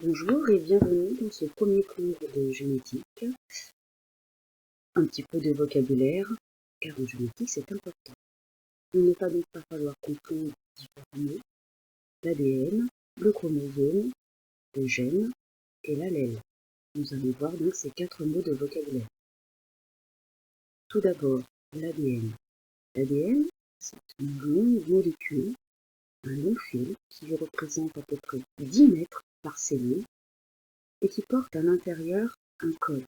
Bonjour et bienvenue dans ce premier cours de génétique. Un petit peu de vocabulaire, car en génétique c'est important. Il ne va donc pas falloir comprendre différents mots, l'ADN, le chromosome, le gène et l'allèle. Nous allons voir donc ces 4 mots de vocabulaire. Tout d'abord, l'ADN. L'ADN, c'est une longue molécule, un long fil qui représente à peu près 10 mètres par cellule et qui porte à l'intérieur un code.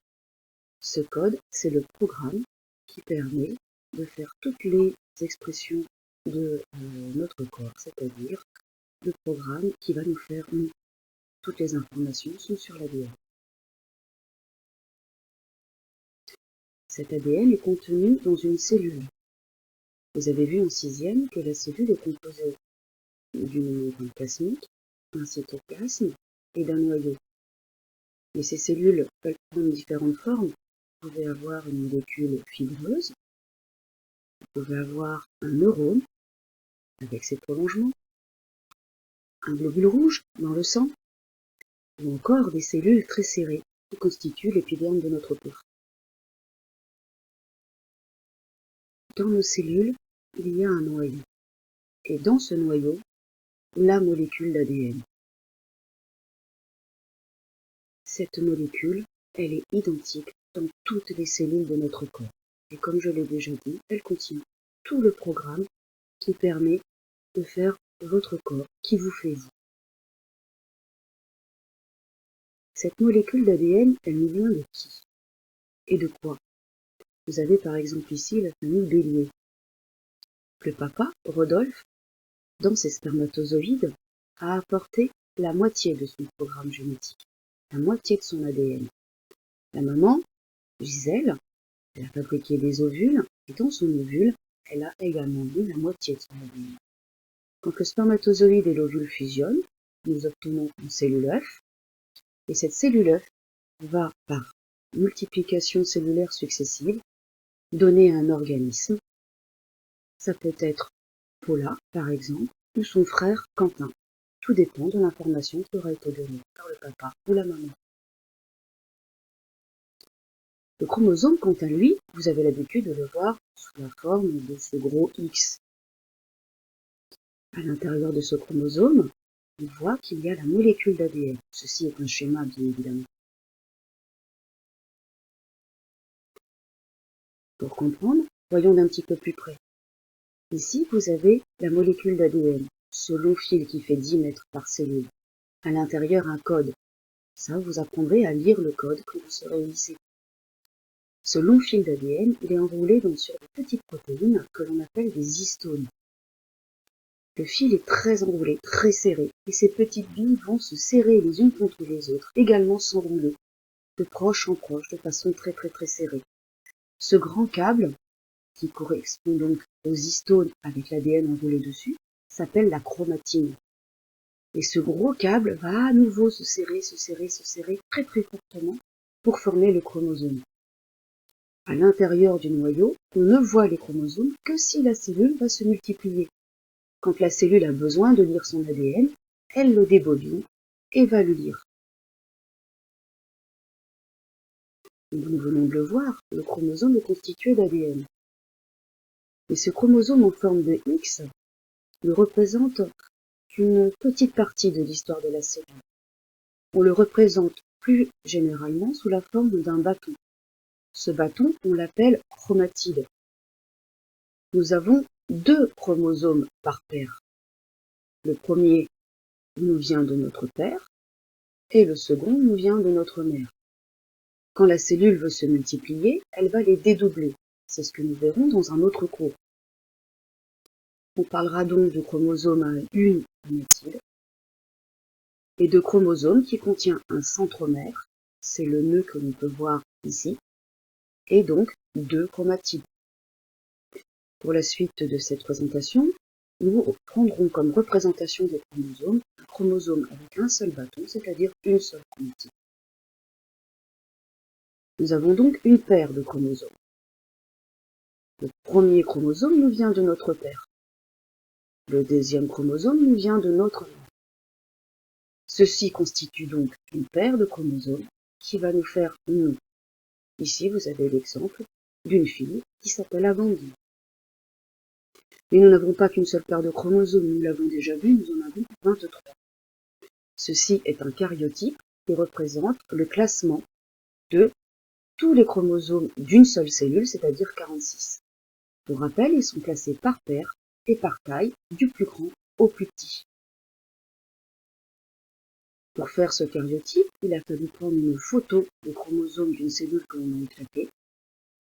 Ce code, c'est le programme qui permet de faire toutes les expressions de notre corps, c'est-à-dire le programme qui va nous faire nous. Toutes les informations sont sur l'ADN. Cet ADN est contenu dans une cellule. Vous avez vu en 6e que la cellule est composée d'une membrane plasmique, d'un cytoplasme et d'un noyau. Et ces cellules peuvent prendre différentes formes. Vous pouvez avoir une molécule fibreuse, vous pouvez avoir un neurone avec ses prolongements, un globule rouge dans le sang, ou encore des cellules très serrées qui constituent l'épiderme de notre peau. Dans nos cellules, il y a un noyau, et dans ce noyau, la molécule d'ADN. Cette molécule, elle est identique dans toutes les cellules de notre corps. Et comme je l'ai déjà dit, elle contient tout le programme qui permet de faire votre corps, qui vous fait vous. Cette molécule d'ADN, elle nous vient de qui? Et de quoi? Vous avez par exemple ici la famille Bélier. Le papa, Rodolphe, dans ses spermatozoïdes, a apporté la moitié de son programme génétique, la moitié de son ADN. La maman, Gisèle, elle a fabriqué des ovules, et dans son ovule, elle a également mis la moitié de son ADN. Quand le spermatozoïde et l'ovule fusionnent, nous obtenons une cellule œuf, et cette cellule œuf va, par multiplication cellulaire successive, donner un organisme. Ça peut être Paula, par exemple, ou son frère Quentin. Tout dépend de l'information qui aura été donnée par le papa ou la maman. Le chromosome, quant à lui, vous avez l'habitude de le voir sous la forme de ce gros X. À l'intérieur de ce chromosome, on voit qu'il y a la molécule d'ADN. Ceci est un schéma, bien évidemment. Pour comprendre, voyons d'un petit peu plus près. Ici, vous avez la molécule d'ADN, ce long fil qui fait 10 mètres par cellule. À l'intérieur, un code. Ça, vous apprendrez à lire le code quand vous serez au lycée. Ce long fil d'ADN, il est enroulé sur des petites protéines que l'on appelle des histones. Le fil est très enroulé, très serré, et ces petites billes vont se serrer les unes contre les autres, également s'enrouler, de proche en proche, de façon très très très serrée. Ce grand câble, qui correspond donc aux histones avec l'ADN enroulé dessus, s'appelle la chromatine. Et ce gros câble va à nouveau se serrer très très fortement pour former le chromosome. À l'intérieur du noyau, on ne voit les chromosomes que si la cellule va se multiplier. Quand la cellule a besoin de lire son ADN, elle le débobine et va le lire. Nous venons de le voir, le chromosome est constitué d'ADN. Et ce chromosome en forme de X ne représente qu'une petite partie de l'histoire de la cellule. On le représente plus généralement sous la forme d'un bâton. Ce bâton, on l'appelle chromatide. Nous avons 2 chromosomes par paire. Le premier nous vient de notre père et le second nous vient de notre mère. Quand la cellule veut se multiplier, elle va les dédoubler. C'est ce que nous verrons dans un autre cours. On parlera donc de chromosome à une chromatide et de chromosome qui contient un centromère, c'est le nœud que l'on peut voir ici, et donc 2 chromatides. Pour la suite de cette présentation, nous prendrons comme représentation des chromosomes un chromosome avec un seul bâton, c'est-à-dire une seule chromatide. Nous avons donc une paire de chromosomes. Le premier chromosome nous vient de notre père. Le deuxième chromosome nous vient de notre mère. Ceci constitue donc une paire de chromosomes qui va nous faire un nom. Ici, vous avez l'exemple d'une fille qui s'appelle Amandine. Mais nous n'avons pas qu'une seule paire de chromosomes, nous l'avons déjà vu, nous en avons 23. Ceci est un karyotype qui représente le classement de tous les chromosomes d'une seule cellule, c'est-à-dire 46. Pour rappel, ils sont classés par paire et par taille, du plus grand au plus petit. Pour faire ce karyotype, il a fallu prendre une photo des chromosomes d'une cellule que l'on a éclatée,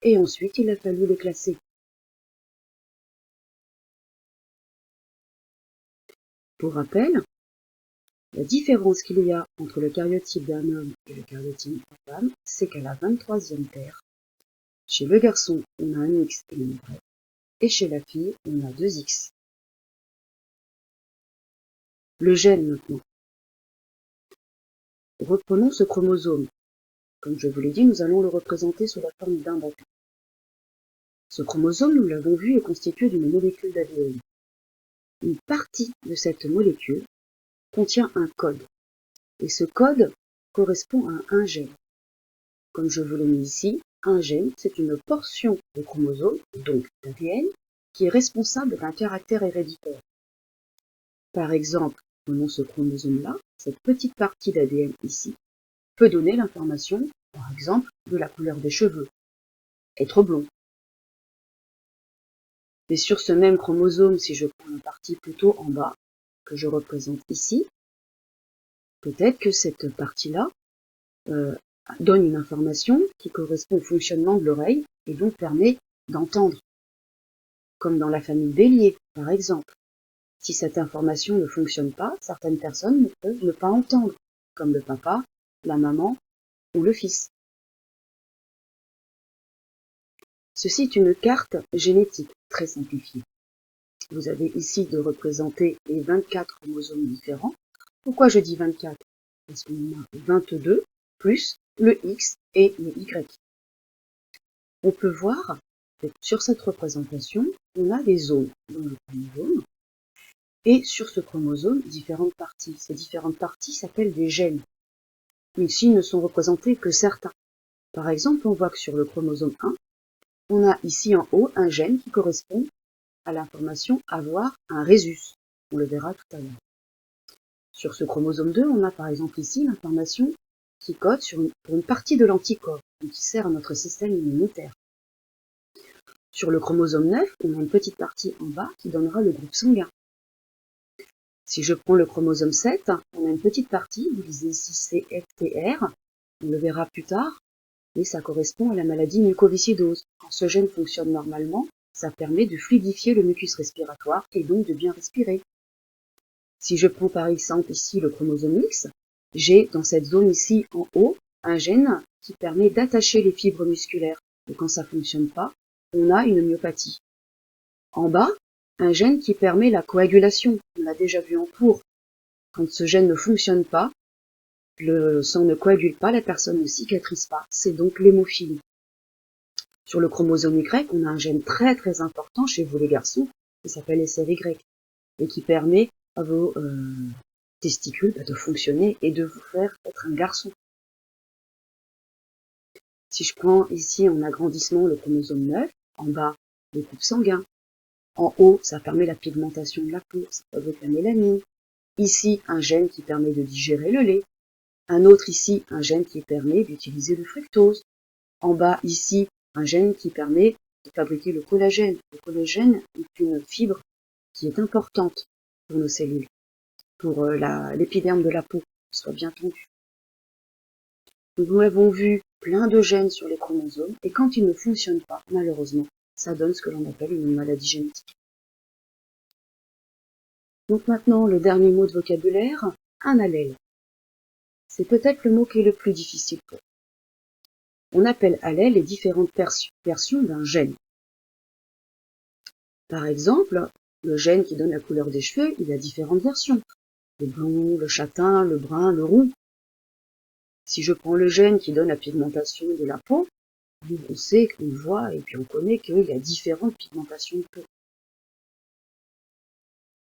et ensuite il a fallu les classer. Pour rappel, la différence qu'il y a entre le karyotype d'un homme et le karyotype d'une femme, c'est qu'à la 23e paire, chez le garçon, on a un X et un Y, et chez la fille, on a 2 X. Le gène maintenant. Reprenons ce chromosome. Comme je vous l'ai dit, nous allons le représenter sous la forme d'un bâton. Ce chromosome, nous l'avons vu, est constitué d'une molécule d'ADN. Une partie de cette molécule contient un code. Et ce code correspond à un gène. Comme je vous l'ai mis ici, un gène, c'est une portion de chromosome, donc d'ADN, qui est responsable d'un caractère héréditaire. Par exemple, prenons ce chromosome-là, cette petite partie d'ADN ici, peut donner l'information, par exemple, de la couleur des cheveux, être blond. Mais sur ce même chromosome, si je prends la partie plutôt en bas, que je représente ici, peut-être que cette partie-là donne une information qui correspond au fonctionnement de l'oreille et donc permet d'entendre. Comme dans la famille Bélier, par exemple. Si cette information ne fonctionne pas, certaines personnes ne peuvent ne pas entendre, comme le papa, la maman ou le fils. Ceci est une carte génétique très simplifiée. Vous avez ici de représenter les 24 chromosomes différents. Pourquoi je dis 24? Parce qu'on a 22 plus le X et le Y. On peut voir que sur cette représentation, on a des zones dans le chromosome. Et sur ce chromosome, différentes parties. Ces différentes parties s'appellent des gènes. Mais ici, ne sont représentés que certains. Par exemple, on voit que sur le chromosome 1, on a ici en haut un gène qui correspond à l'information avoir un rhésus. On le verra tout à l'heure. Sur ce chromosome 2, on a par exemple ici l'information qui code pour une partie de l'anticorps, qui sert à notre système immunitaire. Sur le chromosome 9, on a une petite partie en bas qui donnera le groupe sanguin. Si je prends le chromosome 7, on a une petite partie divisée ici CFTR, on le verra plus tard, et ça correspond à la maladie mucoviscidose. Quand ce gène fonctionne normalement, ça permet de fluidifier le mucus respiratoire et donc de bien respirer. Si je prends par exemple ici le chromosome X, j'ai dans cette zone ici en haut un gène qui permet d'attacher les fibres musculaires. Et quand ça ne fonctionne pas, on a une myopathie. En bas, un gène qui permet la coagulation. On l'a déjà vu en cours. Quand ce gène ne fonctionne pas, le sang ne coagule pas, la personne ne cicatrise pas. C'est donc l'hémophilie. Sur le chromosome Y, on a un gène très très important chez vous les garçons, qui s'appelle SRY, et qui permet à vos testicules de fonctionner et de vous faire être un garçon. Si je prends ici en agrandissement le chromosome 9, en bas, le groupe sanguin. En haut, ça permet la pigmentation de la peau, ça provoque la mélanine. Ici, un gène qui permet de digérer le lait. Un autre ici, un gène qui permet d'utiliser le fructose. En bas, ici, un gène qui permet de fabriquer le collagène. Le collagène est une fibre qui est importante pour nos cellules, pour l'épiderme de la peau, soit bien tendu. Nous avons vu plein de gènes sur les chromosomes, et quand ils ne fonctionnent pas, malheureusement, ça donne ce que l'on appelle une maladie génétique. Donc maintenant, le dernier mot de vocabulaire, un allèle. C'est peut-être le mot qui est le plus difficile pour vous. On appelle allèle les différentes versions d'un gène. Par exemple, le gène qui donne la couleur des cheveux, il a différentes versions. Le blond, le châtain, le brun, le roux. Si je prends le gène qui donne la pigmentation de la peau, on sait, on voit et puis on connaît qu'il y a différentes pigmentations de peau.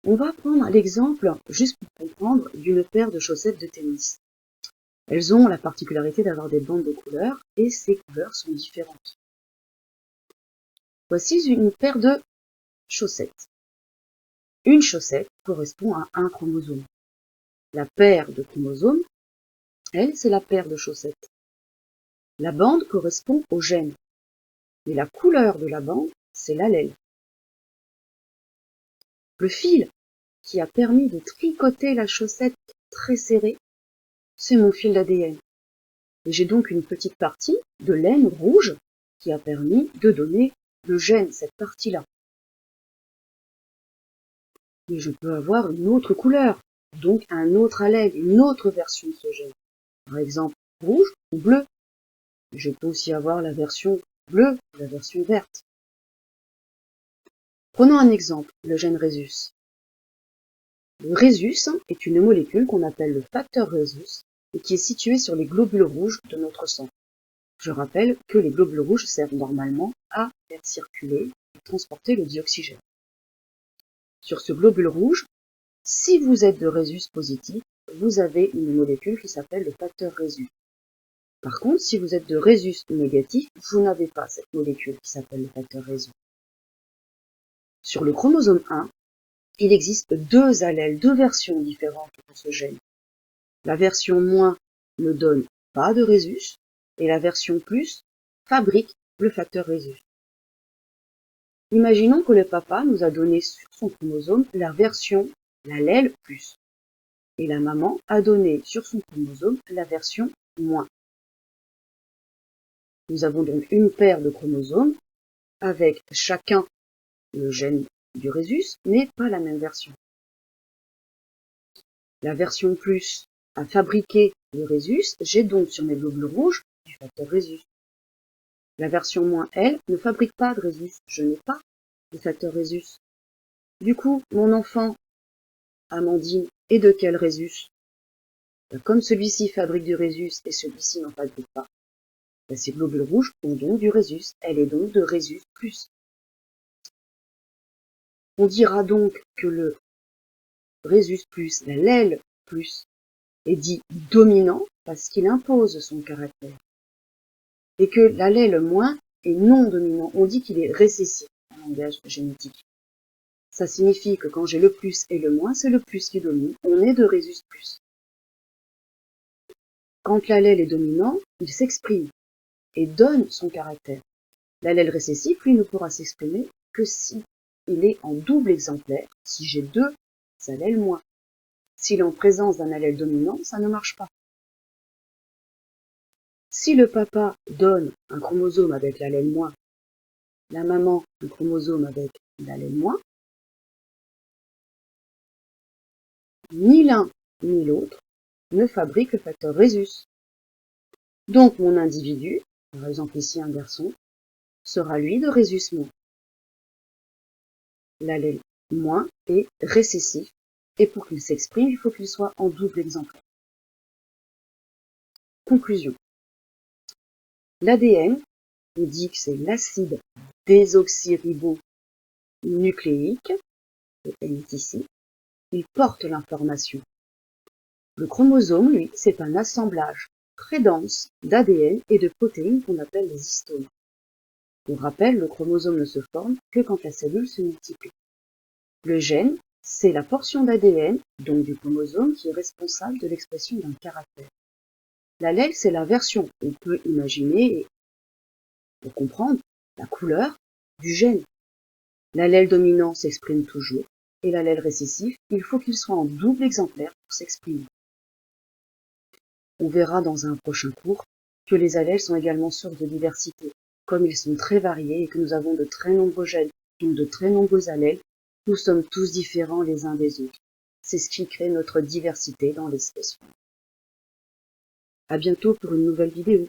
On va prendre l'exemple, juste pour comprendre, d'une paire de chaussettes de tennis. Elles ont la particularité d'avoir des bandes de couleurs et ces couleurs sont différentes. Voici une paire de chaussettes. Une chaussette correspond à un chromosome. La paire de chromosomes, elle, c'est la paire de chaussettes. La bande correspond au gène. Et la couleur de la bande, c'est l'allèle. Le fil qui a permis de tricoter la chaussette très serrée, c'est mon fil d'ADN. Et j'ai donc une petite partie de laine rouge qui a permis de donner le gène, cette partie-là. Et je peux avoir une autre couleur, donc un autre allèle, une autre version de ce gène. Par exemple, rouge ou bleu. Je peux aussi avoir la version bleue ou la version verte. Prenons un exemple, le gène rhésus. Le rhésus est une molécule qu'on appelle le facteur rhésus et qui est située sur les globules rouges de notre sang. Je rappelle que les globules rouges servent normalement à faire circuler et transporter le dioxygène. Sur ce globule rouge, si vous êtes de rhésus positif, vous avez une molécule qui s'appelle le facteur rhésus. Par contre, si vous êtes de rhésus négatif, vous n'avez pas cette molécule qui s'appelle le facteur rhésus. Sur le chromosome 1, il existe deux allèles, deux versions différentes de ce gène. La version moins ne donne pas de rhésus et la version plus fabrique le facteur rhésus. Imaginons que le papa nous a donné sur son chromosome la version, l'allèle plus, et la maman a donné sur son chromosome la version moins. Nous avons donc une paire de chromosomes avec chacun le gène du rhésus, mais pas la même version. La version plus a fabriqué le rhésus, j'ai donc sur mes globules rouges du facteur rhésus. La version moins, elle, ne fabrique pas de rhésus, je n'ai pas de facteur rhésus. Du coup, mon enfant, Amandine, est de quel rhésus? Comme celui-ci fabrique du rhésus et celui-ci n'en fabrique pas, ces globules rouges ont donc du rhésus, elle est donc de rhésus plus. On dira donc que le rhésus plus, l'allèle plus, est dit dominant parce qu'il impose son caractère. Et que l'allèle moins est non dominant, on dit qu'il est récessif en langage génétique. Ça signifie que quand j'ai le plus et le moins, c'est le plus qui domine, on est de rhésus plus. Quand l'allèle est dominant, il s'exprime et donne son caractère. L'allèle récessif, lui, ne pourra s'exprimer que si il est en double exemplaire, si j'ai deux allèles moins. S'il est en présence d'un allèle dominant, ça ne marche pas. Si le papa donne un chromosome avec l'allèle moins, la maman un chromosome avec l'allèle moins, ni l'un ni l'autre ne fabrique le facteur rhésus. Donc mon individu, par exemple ici un garçon, sera lui de rhésus moins. L'allèle moins est récessif et pour qu'il s'exprime, il faut qu'il soit en double exemplaire. Conclusion. L'ADN, on dit que c'est l'acide désoxyribonucléique, le N est ici, il porte l'information. Le chromosome, lui, c'est un assemblage très dense d'ADN et de protéines qu'on appelle les histones. Pour rappel, le chromosome ne se forme que quand la cellule se multiplie. Le gène, c'est la portion d'ADN, donc du chromosome, qui est responsable de l'expression d'un caractère. L'allèle, c'est la version, on peut imaginer, pour comprendre, la couleur du gène. L'allèle dominant s'exprime toujours, et l'allèle récessif, il faut qu'il soit en double exemplaire pour s'exprimer. On verra dans un prochain cours que les allèles sont également source de diversité. Comme ils sont très variés et que nous avons de très nombreux gènes, donc de très nombreux allèles, nous sommes tous différents les uns des autres. C'est ce qui crée notre diversité dans l'espèce. À bientôt pour une nouvelle vidéo.